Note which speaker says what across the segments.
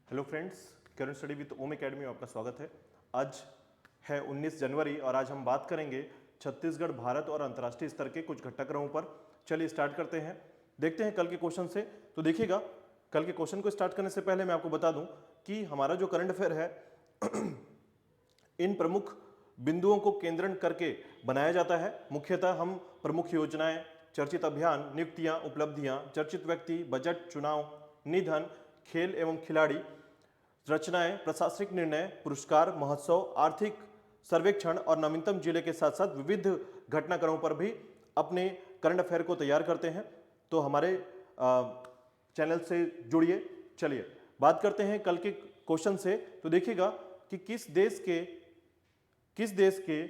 Speaker 1: Hello friends, current study with Om academy में आपका स्वागत है। आज है 19 जनवरी और आज हम बात करेंगे छत्तीसगढ़ भारत और अंतर्राष्ट्रीय स्तर के कुछ घटनाक्रमों पर। चलिए स्टार्ट करते हैं, देखते हैं कल के क्वेश्चन से। तो देखिएगा, कल के क्वेश्चन को स्टार्ट करने से पहले मैं आपको बता दूं कि हमारा जो करंट अफेयर है इन प्रमुख बिंदुओं को केंद्रण करके बनाया जाता है। मुख्यतः हम प्रमुख योजनाएं, चर्चित अभियान, नियुक्तियां, उपलब्धियां, चर्चित व्यक्ति, बजट, चुनाव, निधन, खेल एवं खिलाड़ी, रचनाएं, प्रशासनिक निर्णय, पुरस्कार, महोत्सव, आर्थिक सर्वेक्षण और नवीनतम जिले के साथ साथ विविध घटनाक्रमों पर भी अपने करंट अफेयर को तैयार करते हैं। तो हमारे चैनल से जुड़िए। चलिए बात करते हैं कल के क्वेश्चन से। तो देखिएगा कि किस देश के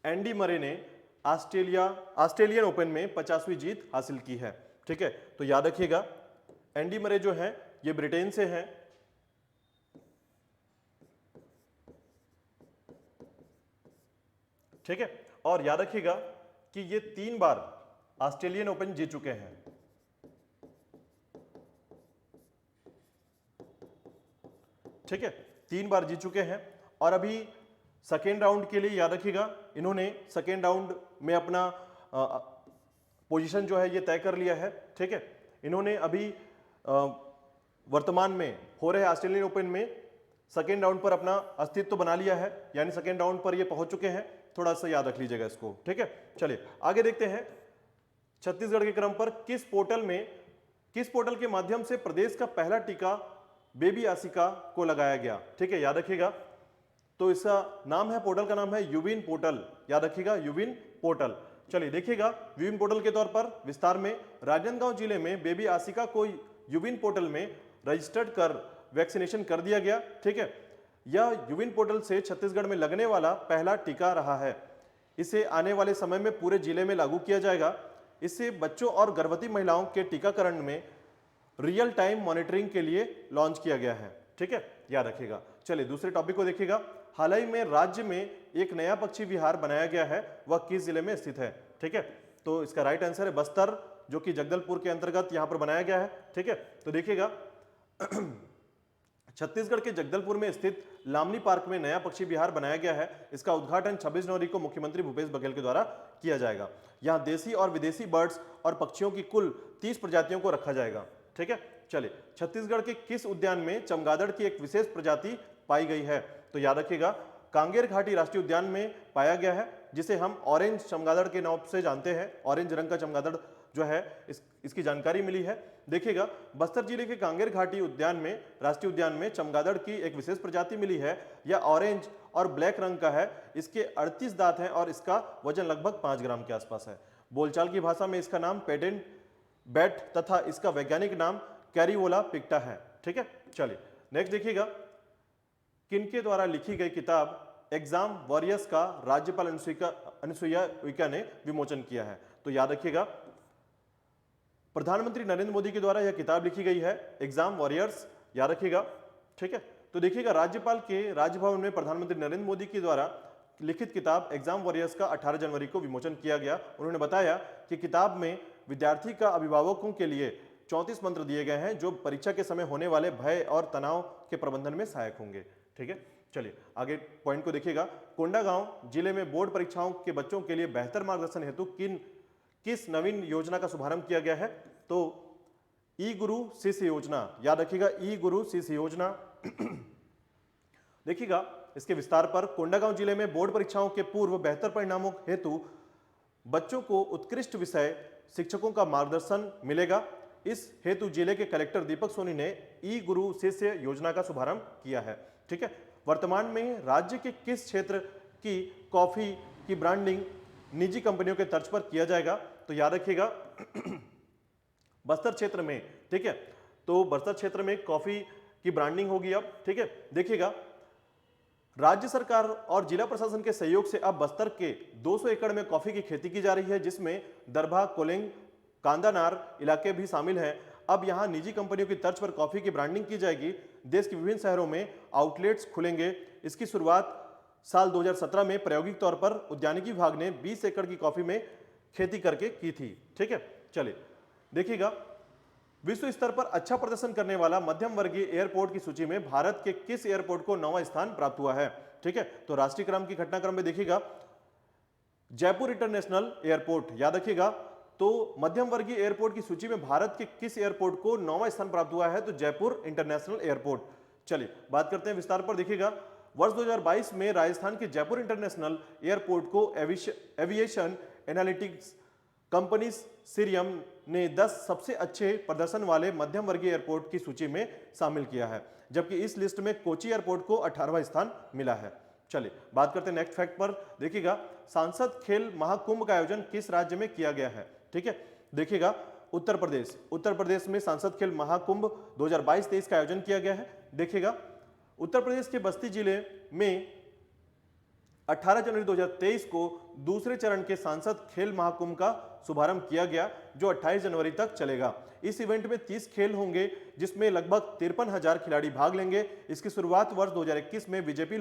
Speaker 1: एंडी मरे ने ऑस्ट्रेलियन ओपन में 50वीं जीत हासिल की है। ठीक है, तो याद रखिएगा एंडी मरे जो है ये ब्रिटेन से हैं। ठीक है, और याद रखिएगा कि ये 3 बार ऑस्ट्रेलियन ओपन जीत चुके हैं। ठीक है, 3 बार जीत चुके हैं और अभी सेकेंड राउंड के लिए याद रखिएगा इन्होंने सेकेंड राउंड में अपना पोजीशन जो है ये तय कर लिया है। ठीक है, इन्होंने अभी वर्तमान में हो रहे ऑस्ट्रेलियन ओपन में सेकेंड राउंड पर अपना अस्तित्व बना लिया है, यानी सेकेंड राउंड पर ये पहुंच चुके हैं। थोड़ा सा याद रख लीजिएगा इसको। ठीक है, चलिए आगे देखते हैं। छत्तीसगढ़ के क्रम पर किस पोर्टल के माध्यम से प्रदेश का पहला टीका बेबी आसिका को लगाया गया। ठीक है, याद रखिएगा। तो इसका नाम है, पोर्टल का नाम है यूविन पोर्टल। याद रखिएगा यूविन पोर्टल। चलिए देखिएगा, यूविन पोर्टल के तौर पर विस्तार में राजनांदगांव जिले में बेबी आसिका को यूविन पोर्टल में रजिस्टर्ड कर वैक्सीनेशन कर दिया गया। ठीक है, यह यूविन पोर्टल से छत्तीसगढ़ में लगने वाला पहला टीका रहा है। इसे आने वाले समय में पूरे जिले में लागू किया जाएगा। इससे बच्चों और गर्भवती महिलाओं के टीकाकरण में रियल टाइम मॉनिटरिंग के लिए लॉन्च किया गया है। ठीक है, याद रखिएगा। चलिए दूसरे टॉपिक को देखिएगा। हाल ही में राज्य में एक नया पक्षी विहार बनाया गया है, वह किस जिले में स्थित है। ठीक है, तो इसका राइट आंसर है बस्तर, जो कि जगदलपुर के अंतर्गत यहां पर बनाया गया है। ठीक है, तो देखिएगा छत्तीसगढ़ के जगदलपुर में स्थित लामनी पार्क में नया पक्षी विहार बनाया गया है। इसका उद्घाटन 26 जनवरी को मुख्यमंत्री भूपेश बघेल के द्वारा किया जाएगा। यहां देसी और विदेशी बर्ड्स और पक्षियों की कुल 30 प्रजातियों को रखा जाएगा। ठीक है, चलिए छत्तीसगढ़ के किस उद्यान में चमगादड़ की एक विशेष प्रजाति पाई गई है। तो याद रखिएगा कांगेर घाटी राष्ट्रीय उद्यान में पाया गया है, जिसे हम ऑरेंज चमगादड़ के नाम से जानते हैं। ऑरेंज रंग का चमगादड़ जो है इसकी जानकारी मिली है। देखिएगा बस्तर जिले के कांगेर घाटी उद्यान में, राष्ट्रीय उद्यान में चमगादड़ की एक विशेष प्रजाति मिली है। यह ऑरेंज और ब्लैक रंग का है। इसके 38 दांत हैं और इसका वजन लगभग 5 ग्राम के आसपास है। बोलचाल की भाषा में इसका नाम पेडेंट बैट तथा इसका वैज्ञानिक नाम कैरीवोला पिक्टा है। ठीक है, चलिए नेक्स्ट देखिएगा, किनके द्वारा लिखी गई किताब एग्जाम वॉरियर्स का राज्यपाल अनुसुईया उइके ने विमोचन किया है। तो याद रखिएगा प्रधानमंत्री नरेंद्र मोदी के द्वारा यह किताब लिखी गई है, एग्जाम वॉरियर्स। याद रखिएगा। ठीक है, तो देखिएगा राज्यपाल के राजभवन में प्रधानमंत्री नरेंद्र मोदी के द्वारा लिखित किताब एग्जाम वॉरियर्स का 18 जनवरी को विमोचन किया गया। उन्होंने बताया कि किताब में विद्यार्थी का अभिभावकों के लिए 34 मंत्र दिए गए हैं, जो परीक्षा के समय होने वाले भय और तनाव के प्रबंधन में सहायक होंगे। ठीक है, चलिए आगे पॉइंट को देखिएगा। कोंडागांव जिले में बोर्ड परीक्षाओं के बच्चों के लिए बेहतर मार्गदर्शन हेतु किस नवीन योजना का शुभारंभ किया गया है। तो ई गुरु शिष्य योजना। याद रखिएगा ई गुरु शिष्य योजना। देखिएगा इसके विस्तार पर, कोंडागांव जिले में बोर्ड परीक्षाओं के पूर्व बेहतर परिणामों हेतु बच्चों को उत्कृष्ट विषय शिक्षकों का मार्गदर्शन मिलेगा। इस हेतु जिले के कलेक्टर दीपक सोनी ने ई गुरु शिष्य योजना का शुभारंभ किया है। ठीक है, वर्तमान में राज्य के किस क्षेत्र की कॉफी की ब्रांडिंग निजी कंपनियों के तर्ज पर किया जाएगा। तो याद रखिएगा बस्तर क्षेत्र में। ठीक है, तो बस्तर क्षेत्र में कॉफी की ब्रांडिंग होगी अब। ठीक है, देखिएगा राज्य सरकार और जिला प्रशासन के सहयोग से अब बस्तर के 200 एकड़ में कॉफी की खेती की जा रही है, जिसमें दरभा, कोलेंग, कांदानार इलाके भी शामिल हैं। अब यहां निजी कंपनियों की तर्ज पर कॉफी की ब्रांडिंग की जाएगी। देश के विभिन्न शहरों में आउटलेट्स खुलेंगे। इसकी शुरुआत साल 2017 में प्रायोगिक तौर पर उद्यानिकी विभाग ने 20 एकड़ की कॉफी में खेती करके की थी। ठीक है, चलिए देखिएगा विश्व स्तर पर अच्छा प्रदर्शन करने वाला मध्यम वर्गीय एयरपोर्ट की सूची में भारत के किस एयरपोर्ट को 9वां स्थान प्राप्त हुआ है? ठीक है, तो राष्ट्रीय क्रम की घटनाक्रम में देखिएगा जयपुर इंटरनेशनल एयरपोर्ट, याद रखिएगा। तो मध्यम वर्गीय एयरपोर्ट की सूची में भारत के किस एयरपोर्ट को 9वां स्थान प्राप्त हुआ है? तो जयपुर इंटरनेशनल एयरपोर्ट। चलिए बात करते हैं विस्तार पर। देखिएगा वर्ष 2022 में राजस्थान के जयपुर इंटरनेशनल एयरपोर्ट को एविएशन एनालिटिक्स कंपनी सीरियम ने 10 सबसे अच्छे प्रदर्शन वाले मध्यम वर्गीय एयरपोर्ट की सूची में शामिल किया है, जबकि इस लिस्ट में कोची एयरपोर्ट को 18वां स्थान मिला है। चलिए बात करते हैं नेक्स्ट फैक्ट पर। देखिएगा सांसद खेल महाकुंभ का आयोजन किस राज्य में किया गया है? ठीक है, देखिएगा उत्तर प्रदेश। उत्तर प्रदेश में सांसद खेल महाकुंभ 2022-23 का आयोजन किया गया है। देखिएगा उत्तर प्रदेश के बस्ती जिले में 18 जनवरी 2023 को दूसरे चरण के सांसद खेल महाकुंभ का शुभारंभ किया गया, जो 28 जनवरी तक चलेगा। इस इवेंट में 30 खेल होंगे, जिसमें लगभग 53,000 खिलाड़ी भाग लेंगे। इसकी शुरुआत वर्ष 2021 में बीजेपी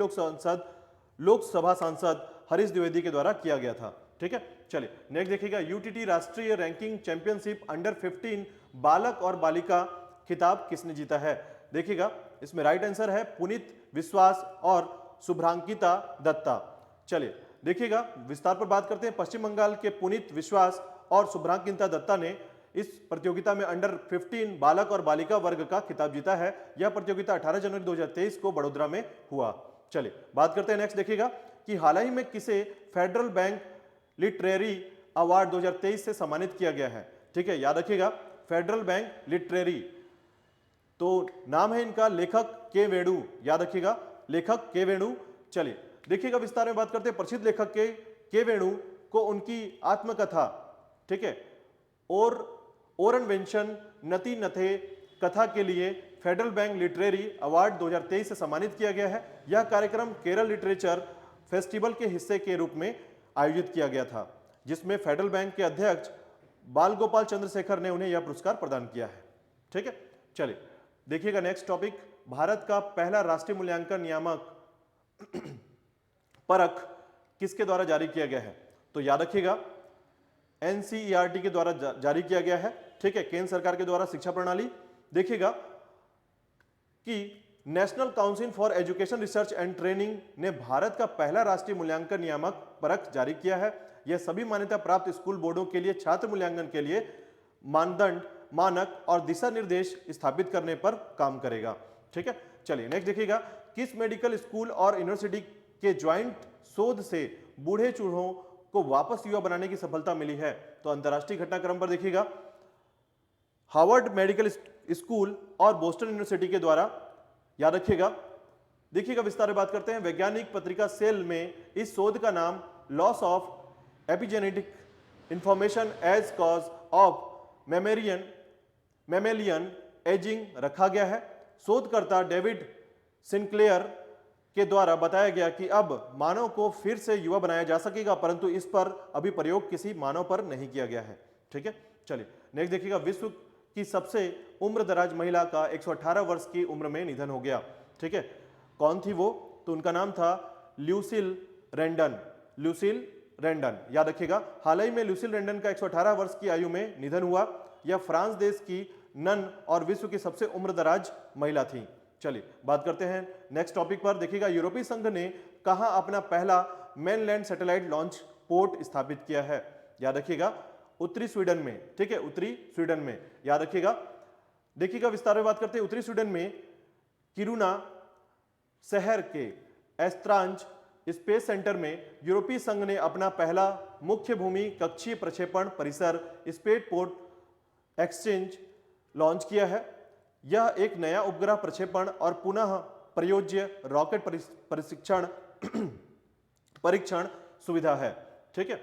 Speaker 1: लोकसभा सांसद हरीश द्विवेदी के द्वारा किया गया था। ठीक है, चलिए नेक्स्ट देखिएगा यूटीटी राष्ट्रीय रैंकिंग चैंपियनशिप अंडर 15 बालक और बालिका खिताब किसने जीता है? देखिएगा इसमें राइट आंसर है पुनीत विश्वास और शुभ्रांकिता दत्ता। चलिए देखिएगा विस्तार पर बात करते हैं। पश्चिम बंगाल के पुनीत विश्वास और शुभ्रांकिता दत्ता ने इस प्रतियोगिता में अंडर 15 बालक और बालिका वर्ग का खिताब जीता है। यह प्रतियोगिता 18 जनवरी 2023 को बड़ोदरा में हुआ। चलिए बात करते हैं नेक्स्ट। देखिएगा कि हाल ही में किसे फेडरल बैंक लिटरेरी अवार्ड 2023 से सम्मानित किया गया है? ठीक है, याद रखिएगा फेडरल बैंक लिटरेरी, तो नाम है इनका लेखक के वेणु, याद रखिएगा लेखक के वेणु। चलिए देखिएगा विस्तार में बात करते हैं। प्रसिद्ध लेखक के वेणु को उनकी आत्मकथा, ठीक है, और इन्वेंशन नति नथे कथा के लिए फेडरल बैंक लिटरेरी अवार्ड 2023 से सम्मानित किया गया है। यह कार्यक्रम केरल लिटरेचर फेस्टिवल के हिस्से के रूप में आयोजित किया गया था, जिसमें फेडरल बैंक के अध्यक्ष बाल गोपाल चंद्रशेखर ने उन्हें यह पुरस्कार प्रदान किया है। ठीक है, चलिए देखिएगा नेक्स्ट टॉपिक। भारत का पहला राष्ट्रीय मूल्यांकन नियामक परख किसके द्वारा जारी किया गया है? तो याद रखिएगा एनसीईआरटी के द्वारा जारी किया गया है। ठीक है, केंद्र सरकार के द्वारा शिक्षा प्रणाली। देखिएगा कि national council for education research and training ने भारत का पहला राष्ट्रीय मूल्यांकन नियामक परख जारी किया है। यह सभी मान्यता प्राप्त स्कूल बोर्डों के लिए छात्र मूल्यांकन के लिए मानदंड, मानक और दिशा निर्देश स्थापित करने पर काम करेगा। ठीक है, चलिए नेक्स्ट देखिएगा किस मेडिकल स्कूल और यूनिवर्सिटी के ज्वाइंट शोध से बूढ़े चूहों को वापस युवा बनाने की सफलता मिली है? तो अंतरराष्ट्रीय घटनाक्रम पर देखिएगा हार्वर्ड मेडिकल स्कूल और बोस्टन यूनिवर्सिटी के द्वारा, याद रखिएगा। देखिएगा विस्तार में बात करते हैं। वैज्ञानिक पत्रिका सेल में इस शोध का नाम loss of epigenetic information as cause of mammalian aging रखा गया है। शोधकर्ता डेविड सिंक्लेयर के द्वारा बताया गया कि अब मानव को फिर से युवा बनाया जा सकेगा, परंतु इस पर अभी प्रयोग किसी मानव पर नहीं किया गया है। ठीक है, चलिए नेक्स्ट देखिएगा विश्व की सबसे उम्रदराज महिला का 118 वर्ष की उम्र में निधन हो गया। ठीक है, कौन थी वो? तो उनका नाम था ल्यूसिल रेंडन। ल्यूसिल रेंडन, याद रखिएगा। हाल ही में ल्यूसिल रेंडन का 118 वर्ष की आयु में निधन हुआ। यह फ्रांस देश की नन और विश्व की सबसे उम्रदराज महिला थी। चलिए बात करते हैं नेक्स्ट टॉपिक पर। देखिएगा यूरोपीय संघ ने कहां अपना पहला मेनलैंड सैटेलाइट लॉन्च पोर्ट स्थापित किया है? याद रखिएगा उत्तरी स्वीडन में। ठीक है, उत्तरी स्वीडन में, याद रखिएगा। देखिएगा विस्तार में बात करते हैं। उत्तरी स्वीडन में किरुना शहर के एस्त्रांज स्पेस सेंटर में यूरोपीय संघ ने अपना पहला मुख्य भूमि कक्षीय प्रक्षेपण परिसर स्पेस पोर्ट एक्सचेंज लॉन्च किया है। यह एक नया उपग्रह प्रक्षेपण और पुनः प्रयोज्य रॉकेट परीक्षण सुविधा है। ठीक है,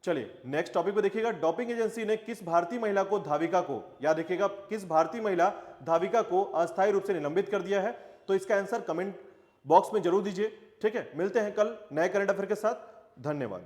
Speaker 1: चलिए नेक्स्ट टॉपिक पे देखिएगा। डोपिंग एजेंसी ने किस भारतीय महिला को धाविका को, याद रखिएगा, किस भारतीय महिला धाविका को अस्थायी रूप से निलंबित कर दिया है? तो इसका आंसर कमेंट बॉक्स में जरूर दीजिए। ठीक है, मिलते हैं कल नए करंट अफेयर के साथ। धन्यवाद।